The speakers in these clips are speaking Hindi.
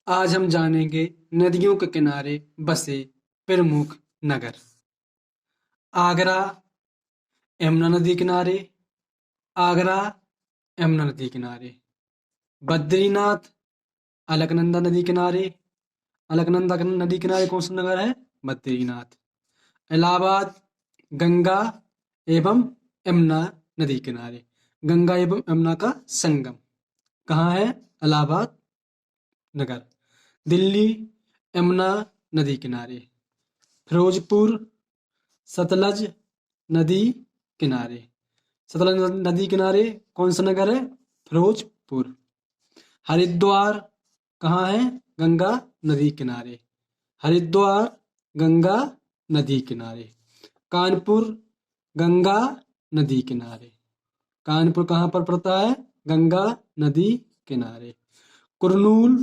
आज हम जानेंगे नदियों के किनारे बसे प्रमुख नगर। आगरा, यमुना नदी किनारे। आगरा, यमुना नदी किनारे। बद्रीनाथ, अलकनंदा नदी किनारे। अलकनंदा नदी किनारे कौन सा नगर है? बद्रीनाथ। इलाहाबाद, गंगा एवं यमुना नदी किनारे। गंगा एवं यमुना का संगम कहाँ है? इलाहाबाद नगर। दिल्ली, यमुना नदी किनारे। फिरोजपुर, सतलज नदी किनारे। सतलज नदी किनारे कौन सा नगर है? फिरोजपुर। हरिद्वार कहाँ है? गंगा नदी किनारे। हरिद्वार गंगा नदी किनारे। कानपुर, गंगा नदी किनारे। कानपुर कहाँ पर पड़ता है? गंगा नदी किनारे। कुरनूल,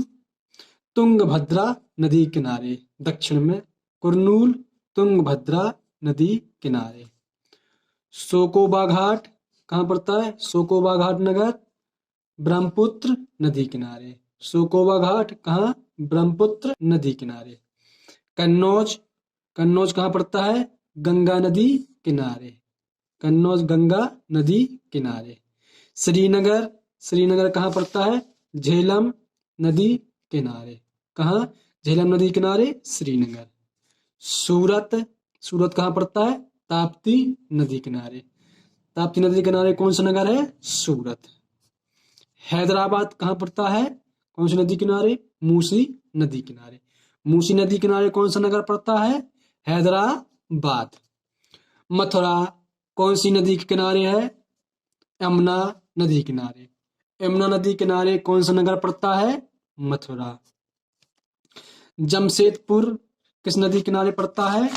तुंगभद्रा नदी किनारे। दक्षिण में कुरनूल, तुंगभद्रा नदी किनारे। सोकोबा घाट कहाँ पड़ता है? सोकोबा घाट नगर ब्रह्मपुत्र नदी किनारे। सोकोबा घाट कहाँ? ब्रह्मपुत्र नदी किनारे। कन्नौज, कन्नौज कहाँ पड़ता है? गंगा नदी किनारे। कन्नौज गंगा नदी किनारे। श्रीनगर, श्रीनगर कहाँ पड़ता है? झेलम नदी किनारे। कहाँ? झेलम नदी किनारे श्रीनगर। सूरत, सूरत कहाँ पड़ता है? ताप्ती नदी किनारे। ताप्ती नदी किनारे कौन सा नगर है? सूरत। हैदराबाद कहाँ पड़ता है? कौन सी नदी किनारे? मूसी नदी किनारे। मूसी नदी किनारे कौन सा नगर पड़ता है? हैदराबाद। मथुरा कौन सी नदी के किनारे है? यमुना नदी किनारे। यमुना नदी किनारे कौन सा नगर पड़ता है? मथुरा। जमशेदपुर किस नदी किनारे पड़ता है?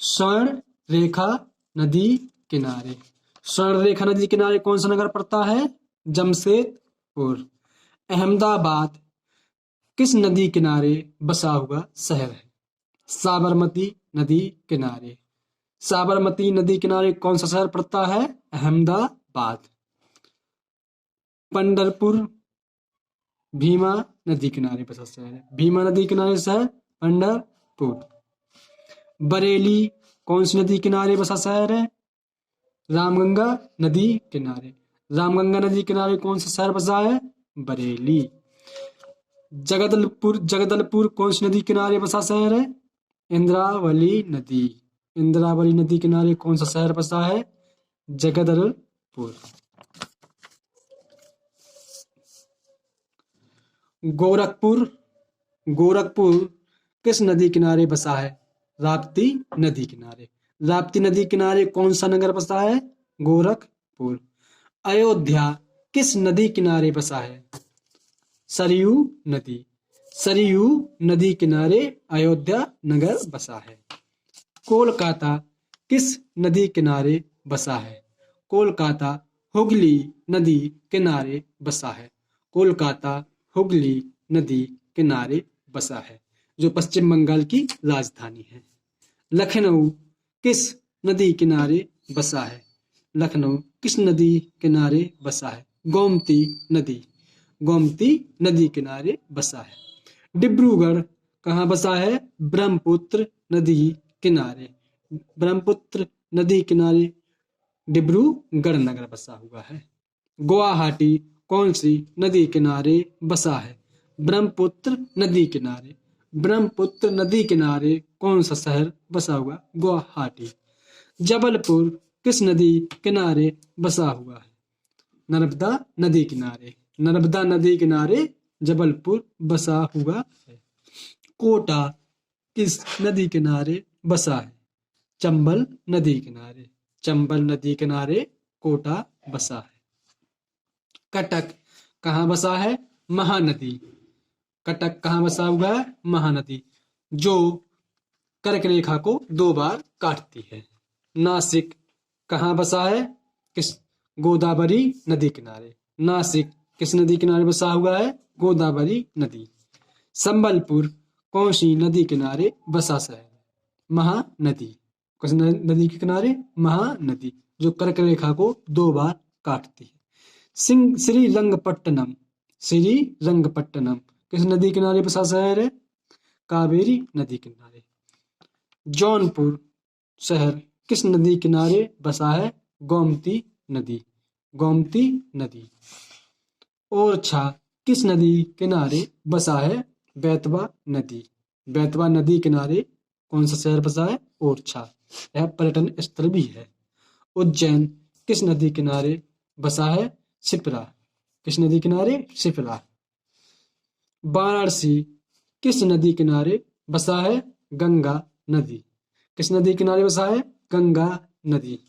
स्वर्ण रेखा नदी किनारे। स्वर्ण रेखा नदी किनारे कौन सा नगर पड़ता है? जमशेदपुर। अहमदाबाद किस नदी किनारे बसा हुआ शहर है? साबरमती नदी किनारे। साबरमती नदी किनारे कौन सा शहर पड़ता है? अहमदाबाद। पंढरपुर भीमा नदी किनारे बसा शहर है। भीमा नदी किनारे शहर पंढरपुर। बरेली कौन सी नदी किनारे बसा शहर है? रामगंगा नदी किनारे। रामगंगा नदी किनारे कौन सा शहर बसा है? बरेली। जगदलपुर, जगदलपुर कौन सी नदी किनारे बसा शहर है? इंद्रावली नदी। इंद्रावली नदी किनारे कौन सा शहर बसा है? जगदलपुर। गोरखपुर, गोरखपुर किस नदी किनारे बसा है? राप्ती नदी किनारे। राप्ती नदी किनारे कौन सा नगर बसा है? गोरखपुर। अयोध्या किस नदी किनारे बसा है? सरयू नदी। सरयू नदी किनारे अयोध्या नगर बसा है। कोलकाता किस नदी किनारे बसा है? कोलकाता हुगली नदी किनारे बसा है। कोलकाता हुगली नदी किनारे बसा है, जो पश्चिम बंगाल की राजधानी है। लखनऊ किस नदी किनारे बसा है? लखनऊ किस नदी किनारे बसा है? गोमती नदी। गोमती नदी किनारे बसा है। डिब्रूगढ़ कहाँ बसा है? ब्रह्मपुत्र नदी किनारे। ब्रह्मपुत्र नदी किनारे डिब्रूगढ़ नगर बसा हुआ है। गुवाहाटी कौन सी नदी किनारे बसा है? ब्रह्मपुत्र नदी किनारे। ब्रह्मपुत्र नदी किनारे कौन सा शहर बसा हुआ? गुवाहाटी। जबलपुर किस नदी किनारे बसा हुआ है? नर्मदा नदी किनारे। नर्मदा नदी किनारे जबलपुर बसा हुआ है। कोटा किस नदी किनारे बसा है? चंबल नदी किनारे। चंबल नदी किनारे कोटा बसा है। कटक कहाँ बसा है? महानदी। कटक कहाँ बसा हुआ है? महानदी, जो कर्क रेखा को 2 बार काटती है। नासिक कहाँ बसा है? किस? गोदावरी नदी किनारे। नासिक किस नदी किनारे बसा हुआ है? गोदावरी नदी। संबलपुर कौन सी नदी किनारे बसा शहर है? महानदी। किस नदी के किनारे? महानदी, जो कर्क रेखा को 2 बार काटती है। श्रीरंगपट्टनम, श्रीरंगपट्टनम किस नदी किनारे बसा शहर है? कावेरी नदी किनारे। जौनपुर शहर किस नदी किनारे बसा है? गोमती नदी। गोमती नदी। ओरछा किस नदी किनारे बसा है? बेतवा नदी। बेतवा नदी किनारे कौन सा शहर बसा है? ओरछा। यह पर्यटन स्थल भी है। उज्जैन किस नदी किनारे बसा है? शिप्रा। किस नदी किनारे? शिप्रा। वाराणसी किस नदी किनारे बसा है? गंगा नदी। किस नदी किनारे बसा है? गंगा नदी।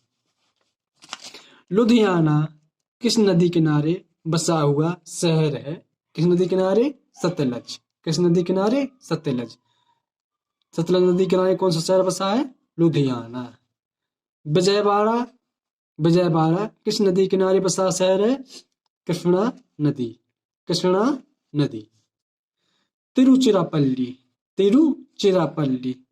लुधियाना किस नदी किनारे बसा हुआ शहर है? किस नदी किनारे? सतलज। किस नदी किनारे? सतलज। सतलज नदी किनारे कौन सा शहर बसा है? लुधियाना। विजयवाड़ा विजयवाड़ा किस नदी किनारे बसा शहर है? कृष्णा नदी। कृष्णा नदी। तिरुचिरापल्ली तिरुचिरापल्ली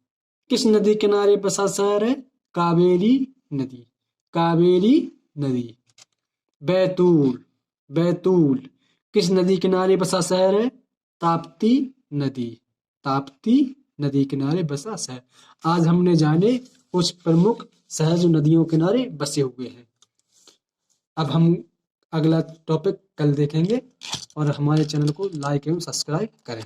किस नदी किनारे बसा शहर है? कावेरी नदी। कावेरी नदी। बैतूल बैतूल किस नदी किनारे बसा शहर है? ताप्ती नदी। ताप्ती नदी किनारे बसा शहर। आज हमने जाने कुछ प्रमुख शहर जो नदियों किनारे बसे हुए हैं। अब हम अगला टॉपिक कल देखेंगे और हमारे चैनल को लाइक एवं सब्सक्राइब करें।